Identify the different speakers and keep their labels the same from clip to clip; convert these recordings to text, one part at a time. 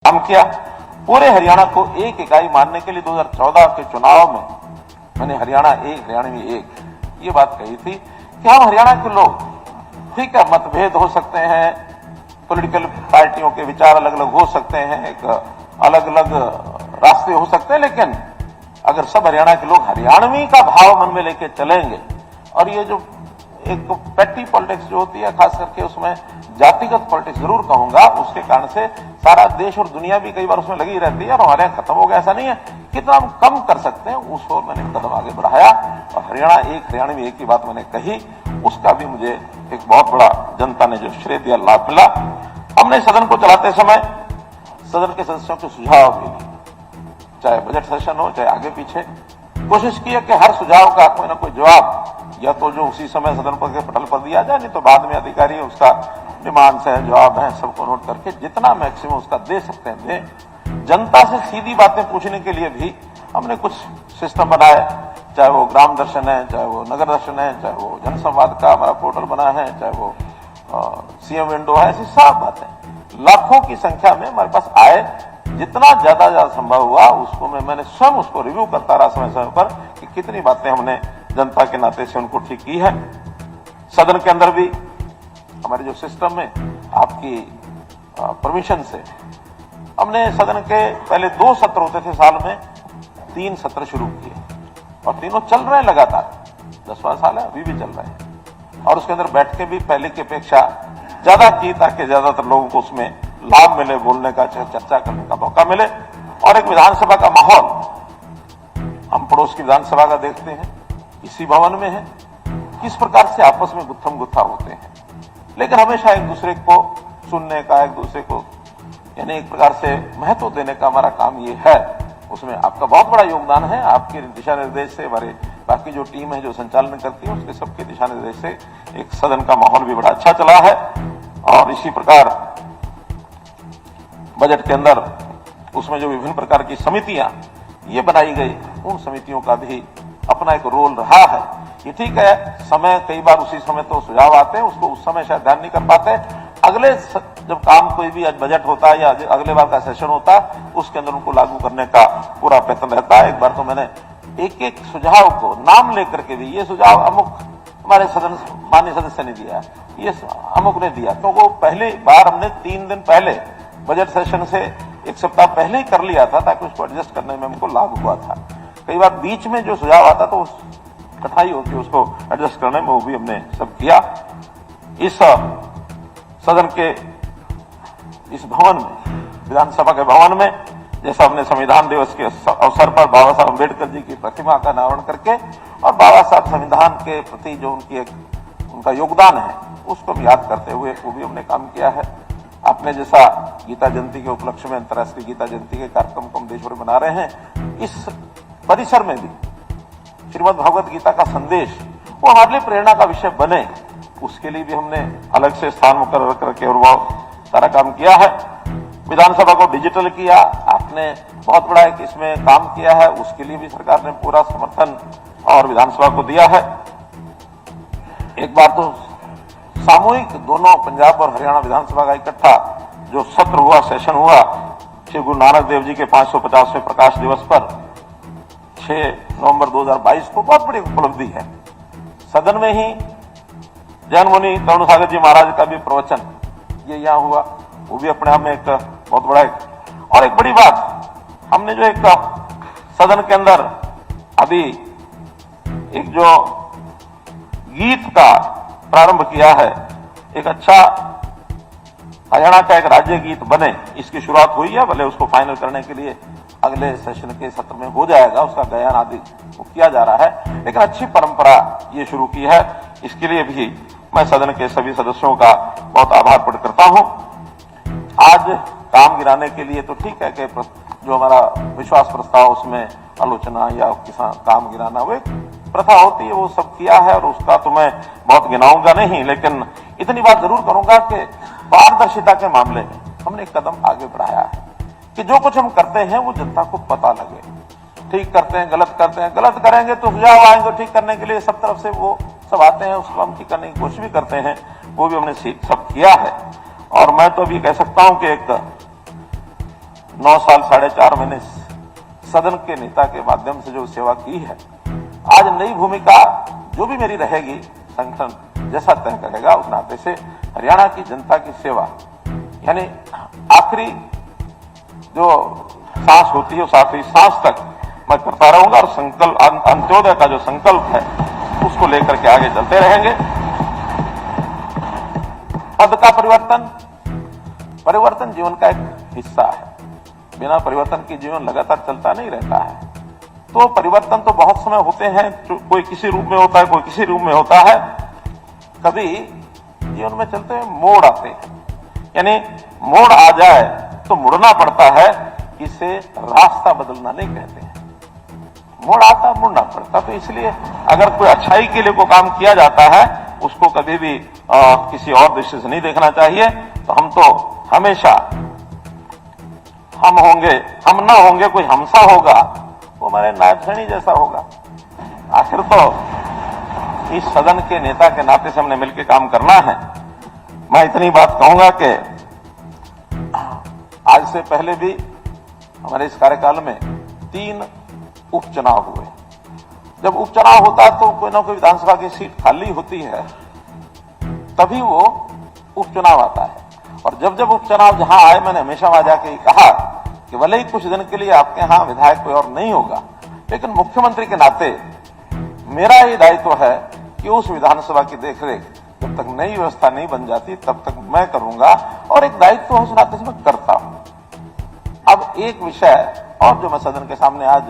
Speaker 1: काम किया। पूरे हरियाणा को एक इकाई मानने के लिए 2014 के चुनाव में मैंने हरियाणा एक, हरियाणा में एक ये बात कही थी कि हम हरियाणा के लोग, ठीक है, मतभेद हो सकते हैं, पॉलिटिकल पार्टियों के विचार अलग अलग हो सकते हैं, एक अलग अलग रास्ते हो सकते हैं, लेकिन अगर सब हरियाणा के लोग हरियाणवी का भाव मन में लेके चलेंगे और ये जो एक पेटी पॉलिटिक्स जो होती है, खास करके उसमें जातिगत पॉलिटिक्स जरूर कहूंगा, उसके कारण से सारा देश और दुनिया भी कई बार उसमें लगी रहती है और हमारे यहाँ खत्म हो गया, ऐसा नहीं है, कितना हम कम कर सकते हैं उस ओर मैंने कदम आगे बढ़ाया और हरियाणा एक, हरियाणा में एक की बात मैंने कही, उसका भी मुझे एक बहुत बड़ा जनता ने जो श्रेय दिया, लाभ मिला। हमने सदन को चलाते समय सदन के सदस्यों के सुझाव भी लिए, चाहे बजट सेशन हो चाहे आगे पीछे, कोशिश की है कि हर सुझाव का कोई ना कोई जवाब या तो जो उसी समय सदन पर के पटल पर दिया जाए, नहीं तो बाद में अधिकारी उसका डिमांड्स है, जवाब है, सबको नोट करके जितना मैक्सिमम उसका दे सकते हैं दें। जनता से सीधी बातें पूछने के लिए भी हमने कुछ सिस्टम बनाए, चाहे वो ग्राम दर्शन है, चाहे वो नगर दर्शन है, चाहे वो जनसंवाद का हमारा पोर्टल बना है, चाहे वो सीएम विंडो है, ऐसी सब बातें लाखों की संख्या में हमारे पास आए। जितना ज्यादा संभव हुआ उसको मैंने स्वयं उसको रिव्यू करता रहा समय समय पर कि कितनी बातें हमने जनता के नाते से उनको ठीक की है। सदन के अंदर भी हमारे जो सिस्टम में आपकी परमिशन से हमने सदन के पहले 2 सत्र होते थे साल में, 3 सत्र शुरू किए और तीनों चल रहे हैं लगातार, 10वां साल है, अभी भी चल रहे हैं और उसके अंदर बैठ के भी पहले की अपेक्षा ज्यादा की ताकि ज्यादातर लोगों को उसमें लाभ मिले, बोलने का, चर्चा करने का मौका मिले। और एक विधानसभा का माहौल हम पड़ोस की विधानसभा का देखते हैं, इसी भवन में है, किस प्रकार से आपस में गुत्थम गुत्था होते हैं, लेकिन हमेशा एक दूसरे को सुनने का, एक दूसरे को यानी एक प्रकार से महत्व देने का हमारा काम ये है। उसमें आपका बहुत बड़ा योगदान है, आपके दिशा निर्देश से हमारे बाकी जो टीम है जो संचालन करती है उसके सबके दिशा निर्देश से एक सदन का माहौल भी बड़ा अच्छा चला है। और इसी प्रकार बजट के अंदर उसमें जो विभिन्न प्रकार की समितियां ये बनाई गई, उन समितियों का भी अपना एक रोल रहा है। ये ठीक है, समय कई बार उसी समय तो सुझाव आते हैं, उसको उस समय शायद ध्यान नहीं कर पाते, अगले जब काम कोई भी बजट होता है या अगले बार का सेशन होता है उसके अंदर उनको लागू करने का पूरा प्रयत्न रहता है। एक बार तो मैंने एक एक सुझाव को नाम लेकर के भी, ये सुझाव अमुक हमारे सदन माननीय सदस्य ने दिया, ये अमुक ने दिया, तो वो पहली बार हमने 3 दिन पहले बजट सेशन से 1 सप्ताह पहले ही कर लिया था ताकि उसको एडजस्ट करने में हमको लाभ हुआ था। कई बार बीच में जो सुझाव आता तो कठिनाई होती है उसको एडजस्ट करने में, वो भी हमने सब किया। इस सदन के इस भवन में, विधानसभा के भवन में, जैसा हमने संविधान दिवस के अवसर पर बाबा साहब अम्बेडकर जी की प्रतिमा का अनावरण करके और बाबा साहब संविधान के प्रति जो उनका योगदान है उसको भी याद करते हुए वो भी हमने काम किया है। आपने जैसा गीता जयंती के उपलक्ष्य में अंतर्राष्ट्रीय गीता जयंती के कार्यक्रम को हम देश भर में बना रहे हैं, इस परिसर में भी श्रीमद् भगवत गीता का संदेश वो हमारे लिए प्रेरणा का विषय बने, उसके लिए भी हमने अलग से स्थान मुकर्रर करके और वो सारा काम किया है। विधानसभा को डिजिटल किया, आपने बहुत बड़ा एक इसमें काम किया है, उसके लिए भी सरकार ने पूरा समर्थन और विधानसभा को दिया है। एक बार तो सामूहिक दोनों पंजाब और हरियाणा विधानसभा का इकट्ठा जो सत्र हुआ, सेशन हुआ, श्री गुरु नानक देव जी के 550वें प्रकाश दिवस पर 6 नवंबर 2022 को बहुत बड़ी उपलब्धि है। सदन में ही जैन मुनि तरुण सागर जी महाराज का भी प्रवचन ये यहाँ हुआ, वो भी अपने आप में एक बहुत बड़ा और एक बड़ी बात, हमने जो एक सदन के अंदर अभी एक जो गीत का प्रारंभ किया है, एक अच्छा हरियाणा का एक राज्य गीत बने, इसकी शुरुआत हुई है, भले उसको फाइनल करने के लिए अगले सेशन के सत्र में हो जाएगा, उसका गायन आदि किया जा रहा है, लेकिन अच्छी परंपरा ये शुरू की है, इसके लिए भी मैं सदन के सभी सदस्यों का बहुत आभार प्रकट करता हूं। आज काम गिराने के लिए तो ठीक है कि जो हमारा विश्वास प्रस्ताव उसमें आलोचना या किसान काम गिराना वो एक प्रथा होती है, वो सब किया है और उसका तो मैं बहुत गिनाऊंगा नहीं, लेकिन इतनी बात जरूर करूंगा कि पारदर्शिता के मामले में हमने एक कदम आगे बढ़ाया है कि जो कुछ हम करते हैं वो जनता को पता लगे, ठीक करते हैं, गलत करते हैं, गलत करेंगे तो सुझाव आएंगे ठीक करने के लिए, सब तरफ से वो सब आते हैं, उसको हम ठीक करने की कोशिश भी करते हैं, वो भी हमने सब किया है। और मैं तो अभी कह सकता हूं कि एक 9 साल 4.5 महीने सदन के नेता के माध्यम से जो सेवा की है, आज नई भूमिका जो भी मेरी रहेगी संगठन जैसा तय करेगा, उस नाते से हरियाणा की जनता की सेवा यानी आखिरी जो सांस होती है उस आखिरी सांस तक मैं करता रहूंगा और संकल्प अंत्योदय का जो संकल्प है उसको लेकर के आगे चलते रहेंगे। पद का परिवर्तन जीवन का एक हिस्सा है। बिना परिवर्तन के जीवन लगातार चलता नहीं रहता है। तो परिवर्तन तो बहुत समय होते हैं, कोई किसी रूप में होता है, कोई किसी रूप में होता है। कभी जीवन में चलते हुए मोड़ आते हैं, यानी मोड़ आ जाए तो मुड़ना पड़ता है। इसे रास्ता बदलना नहीं कहते हैं, मोड़ आता मुड़ना पड़ता। तो इसलिए अगर कोई अच्छाई के लिए कोई काम किया जाता है उसको कभी भी किसी और दृष्टि से नहीं देखना चाहिए। तो हम तो हमेशा हम ना होंगे, कोई हमसा होगा, वो हमारे नायब श्रेणी जैसा होगा। आखिर तो इस सदन के नेता के नाते से हमने मिलकर काम करना है। मैं इतनी बात कहूंगा कि आज से पहले भी हमारे इस कार्यकाल में 3 उपचुनाव हुए। जब उपचुनाव होता है तो कोई ना कोई विधानसभा की सीट खाली होती है, तभी वो उपचुनाव आता है। और जब उपचुनाव जहां आए, मैंने हमेशा वहां जाके कहा कि भले ही कुछ दिन के लिए आपके यहां विधायक कोई और नहीं होगा, लेकिन मुख्यमंत्री के नाते मेरा ये दायित्व है कि उस विधानसभा की देखरेख जब तक नई व्यवस्था नहीं बन जाती तब तक मैं करूंगा, और एक दायित्व उस नाते से मैं करता हूं। अब एक विषय और जो मैं सदन के सामने आज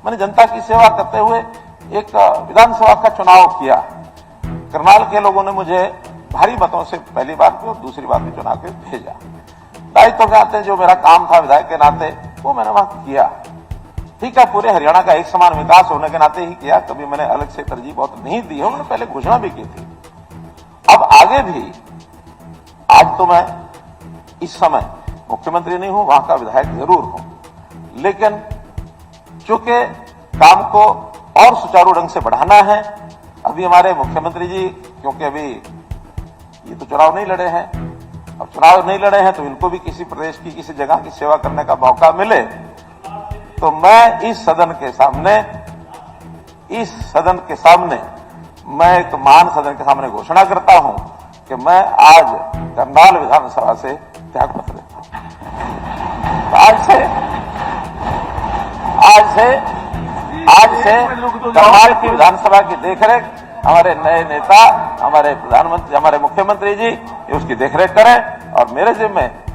Speaker 1: मैंने जनता की सेवा करते हुए एक विधानसभा का चुनाव किया। करनाल के लोगों ने मुझे भारी मतों से पहली बार भी और दूसरी बार भी चुनाव के भेजा। दायित्व के नाते जो मेरा काम था विधायक के नाते वो मैंने वहां किया। ठीक है, पूरे हरियाणा का एक समान विकास होने के नाते ही किया, कभी मैंने अलग से तरजीह बहुत नहीं दी है, उन्होंने पहले घोषणा भी की थी। अब आगे भी, आज तो मैं इस समय मुख्यमंत्री नहीं हूं, वहां का विधायक जरूर हूं, लेकिन चूंकि काम को और सुचारू ढंग से बढ़ाना है, अभी हमारे मुख्यमंत्री जी, क्योंकि अभी ये तो चुनाव नहीं लड़े हैं, अब चुनाव नहीं लड़े हैं तो इनको भी किसी प्रदेश की किसी जगह की सेवा करने का मौका मिले, तो मैं इस सदन के सामने मैं एक महान सदन के सामने घोषणा करता हूं कि मैं आज करनाल विधानसभा से त्यागपत्र देता हूं। आज से करनाल की विधानसभा की देखरेख हमारे नए नेता, हमारे प्रधानमंत्री, हमारे मुख्यमंत्री जी उसकी देखरेख करें, और मेरे जिम्मे